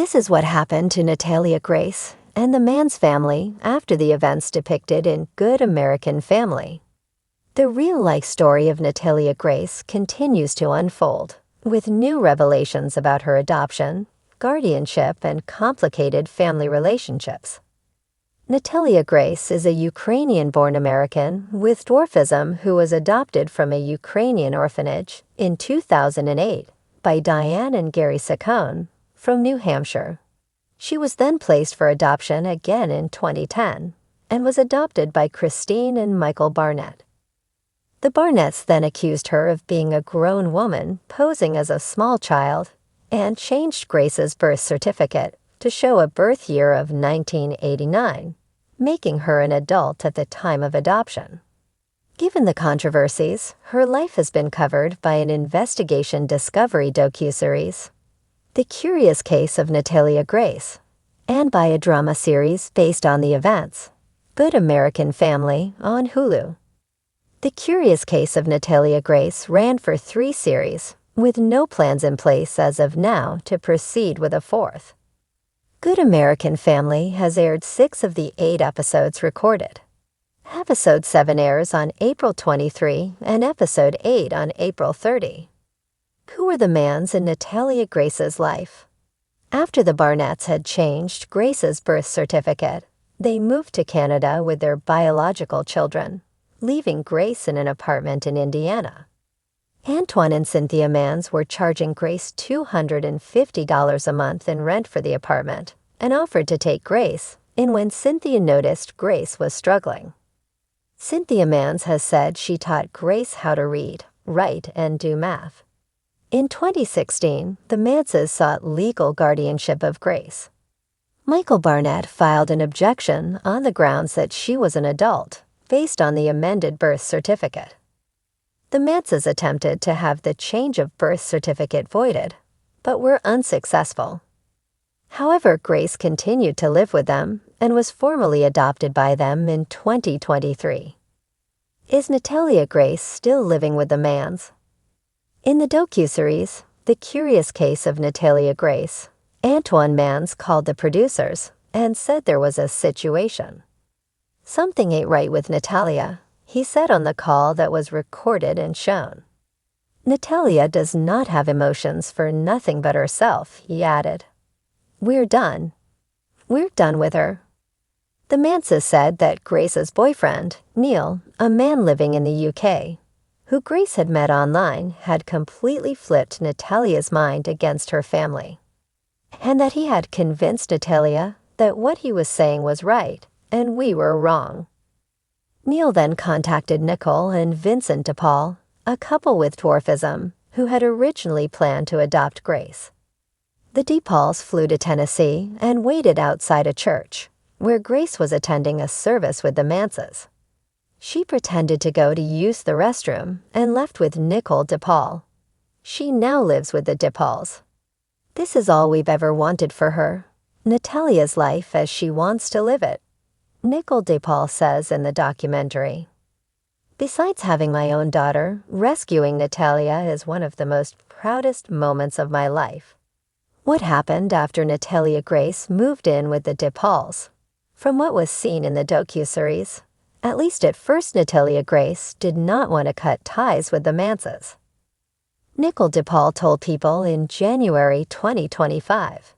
This is what happened to Natalia Grace and the man's family after the events depicted in Good American Family. The real-life story of Natalia Grace continues to unfold, with new revelations about her adoption, guardianship, and complicated family relationships. Natalia Grace is a Ukrainian-born American with dwarfism who was adopted from a Ukrainian orphanage in 2008 by Diane and Gary Saccone from New Hampshire. She was then placed for adoption again in 2010 and was adopted by Christine and Michael Barnett. The Barnetts then accused her of being a grown woman posing as a small child and changed Grace's birth certificate to show a birth year of 1989, making her an adult at the time of adoption. Given the controversies, her life has been covered by an investigation discovery docuseries, The Curious Case of Natalia Grace, and by a drama series based on the events, Good American Family, on Hulu. The Curious Case of Natalia Grace ran for 3 series, with no plans in place as of now to proceed with a 4th. Good American Family has aired 6 of the 8 episodes recorded. Episode 7 airs on April 23 and Episode 8 on April 30. Who were the mans in Natalia Grace's life? After the Barnetts had changed Grace's birth certificate, they moved to Canada with their biological children, leaving Grace in an apartment in Indiana. Antoine and Cynthia Mans were charging Grace $250 a month in rent for the apartment and offered to take Grace in when Cynthia noticed Grace was struggling. Cynthia Mans has said she taught Grace how to read, write, and do math. In 2016, the Manses sought legal guardianship of Grace. Michael Barnett filed an objection on the grounds that she was an adult, based on the amended birth certificate. The Manses attempted to have the change of birth certificate voided, but were unsuccessful. However, Grace continued to live with them and was formally adopted by them in 2023. Is Natalia Grace still living with the Mans? In the docuseries, The Curious Case of Natalia Grace, Antoine Mans called the producers and said there was a situation. Something ain't right with Natalia, he said on the call that was recorded and shown. Natalia does not have emotions for nothing but herself, he added. We're done. We're done with her. The Manses said that Grace's boyfriend, Neil, a man living in the UK, who Grace had met online, had completely flipped Natalia's mind against her family, and that he had convinced Natalia that what he was saying was right and we were wrong. Neil then contacted Nicole and Vincent Depals, a couple with dwarfism, who had originally planned to adopt Grace. The Depals flew to Tennessee and waited outside a church, where Grace was attending a service with the Manses. She pretended to go to use the restroom and left with Nicole Depals. She now lives with the Depals. This is all we've ever wanted for her, Natalia's life as she wants to live it, Nicole Depals says in the documentary. Besides having my own daughter, rescuing Natalia is one of the most proudest moments of my life. What happened after Natalia Grace moved in with the Depals? From what was seen in the docuseries, at least at first Natalia Grace did not want to cut ties with the Manses. Nicole Depals told People in January 2025.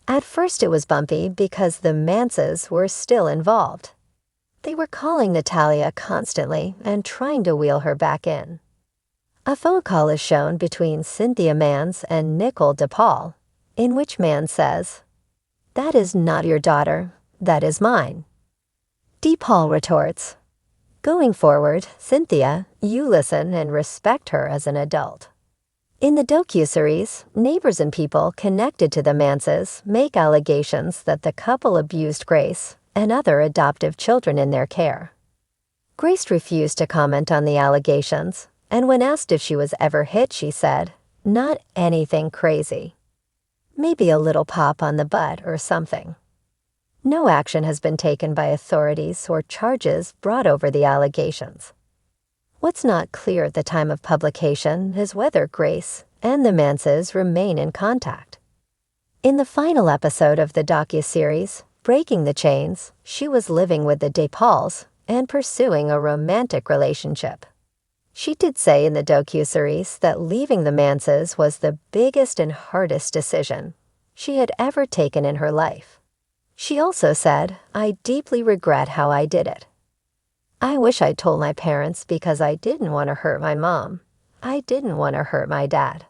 At first it was bumpy because the Manses were still involved. They were calling Natalia constantly and trying to wheel her back in. A phone call is shown between Cynthia Mans and Nicole Depals, in which Mans says, "That is not your daughter, that is mine." Depals retorts, "Going forward, Cynthia, you listen and respect her as an adult." In the docuseries, neighbors and people connected to the Manses make allegations that the couple abused Grace and other adoptive children in their care. Grace refused to comment on the allegations, and when asked if she was ever hit, she said, "Not anything crazy. Maybe a little pop on the butt or something." No action has been taken by authorities or charges brought over the allegations. What's not clear at the time of publication is whether Grace and the Manses remain in contact. In the final episode of the docuseries, Breaking the Chains, she was living with the Depals and pursuing a romantic relationship. She did say in the docuseries that leaving the Manses was the biggest and hardest decision she had ever taken in her life. She also said, "I deeply regret how I did it. I wish I'd told my parents because I didn't want to hurt my mom. I didn't want to hurt my dad.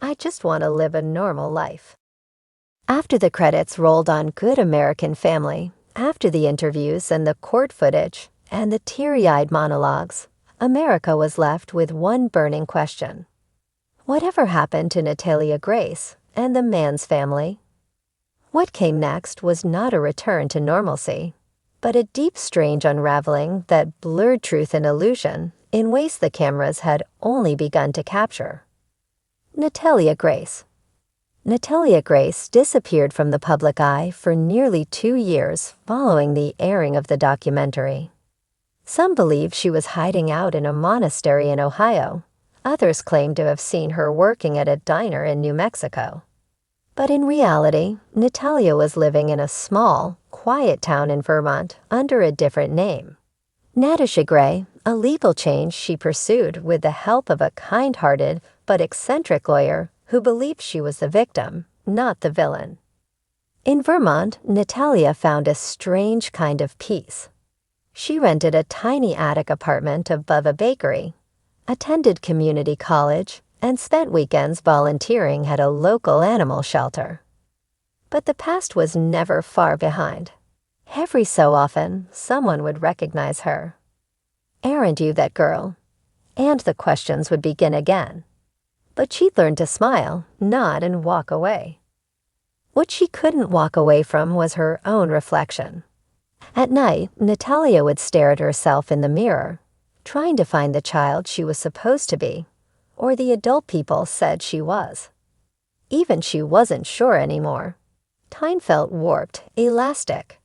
I just want to live a normal life." After the credits rolled on Good American Family, after the interviews and the court footage and the teary-eyed monologues, America was left with one burning question. Whatever happened to Natalia Grace and the Manns family? What came next was not a return to normalcy, but a deep, strange unraveling that blurred truth and illusion in ways the cameras had only begun to capture. Natalia Grace. Natalia Grace disappeared from the public eye for nearly 2 years following the airing of the documentary. Some believe she was hiding out in a monastery in Ohio. Others claim to have seen her working at a diner in New Mexico. But in reality, Natalia was living in a small, quiet town in Vermont under a different name. Natalia Grace, a legal change she pursued with the help of a kind-hearted but eccentric lawyer who believed she was the victim, not the villain. In Vermont, Natalia found a strange kind of peace. She rented a tiny attic apartment above a bakery, attended community college, and spent weekends volunteering at a local animal shelter. But the past was never far behind. Every so often, someone would recognize her. "Aren't you that girl?" And the questions would begin again. But she'd learn to smile, nod, and walk away. What she couldn't walk away from was her own reflection. At night, Natalia would stare at herself in the mirror, trying to find the child she was supposed to be, or the adult people said she was. Even she wasn't sure anymore. Time felt warped, elastic.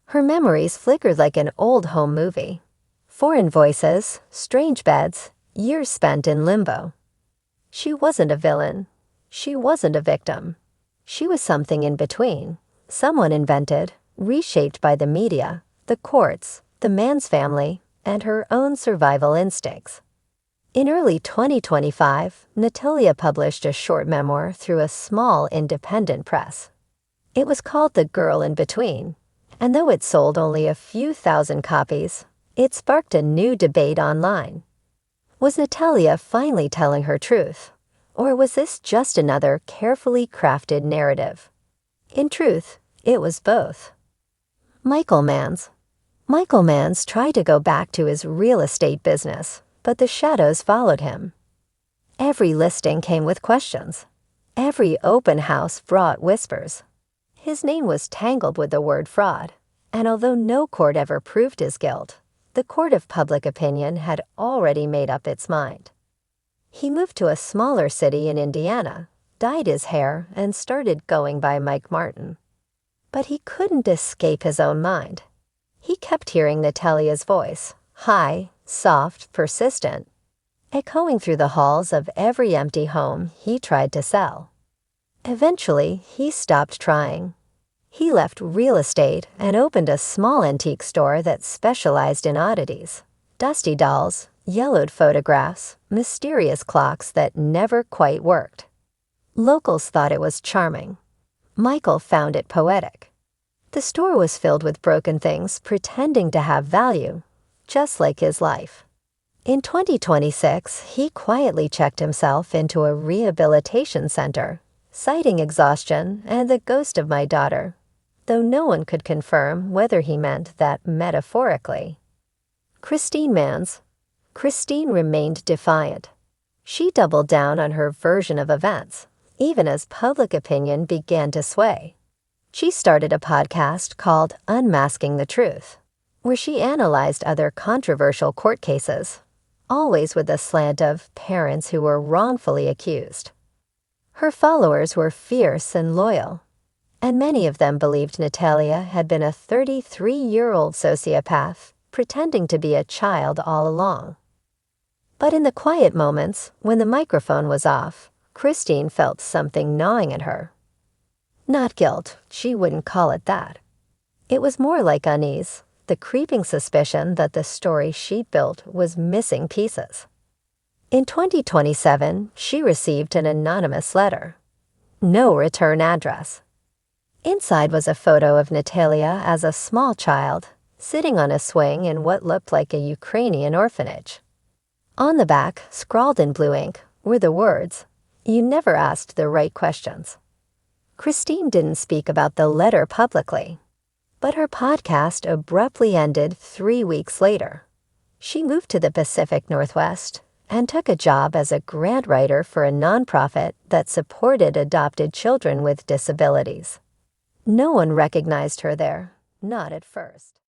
Her memories flickered like an old home movie. Foreign voices, strange beds, years spent in limbo. She wasn't a villain. She wasn't a victim. She was something in between, someone invented, reshaped by the media, the courts, the Manns family, and her own survival instincts. In early 2025, Natalia published a short memoir through a small independent press. It was called The Girl in Between, and though it sold only a few thousand copies, it sparked a new debate online. Was Natalia finally telling her truth, or was this just another carefully crafted narrative? In truth, it was both. Michael Manns. Michael Manns tried to go back to his real estate business, but the shadows followed him. Every listing came with questions. Every open house brought whispers. His name was tangled with the word fraud, and although no court ever proved his guilt, the court of public opinion had already made up its mind. He moved to a smaller city in Indiana, dyed his hair, and started going by Mike Martin. But he couldn't escape his own mind. He kept hearing Natalia's voice, high, soft, persistent, echoing through the halls of every empty home he tried to sell. Eventually, he stopped trying. He left real estate and opened a small antique store that specialized in oddities, dusty dolls, yellowed photographs, mysterious clocks that never quite worked. Locals thought it was charming. Michael found it poetic. The store was filled with broken things pretending to have value, just like his life. In 2026, he quietly checked himself into a rehabilitation center, citing exhaustion and the ghost of my daughter, though no one could confirm whether he meant that metaphorically. Christine Manns. Christine remained defiant. She doubled down on her version of events, even as public opinion began to sway. She started a podcast called Unmasking the Truth, where she analyzed other controversial court cases, always with the slant of parents who were wrongfully accused. Her followers were fierce and loyal, and many of them believed Natalia had been a 33-year-old sociopath pretending to be a child all along. But in the quiet moments, when the microphone was off, Christine felt something gnawing at her. Not guilt, she wouldn't call it that. It was more like unease, the creeping suspicion that the story she'd built was missing pieces. In 2027, she received an anonymous letter. No return address. Inside was a photo of Natalia as a small child, sitting on a swing in what looked like a Ukrainian orphanage. On the back, scrawled in blue ink, were the words, "You never asked the right questions." Christine didn't speak about the letter publicly, but her podcast abruptly ended 3 weeks later. She moved to the Pacific Northwest and took a job as a grant writer for a nonprofit that supported adopted children with disabilities. No one recognized her there, not at first.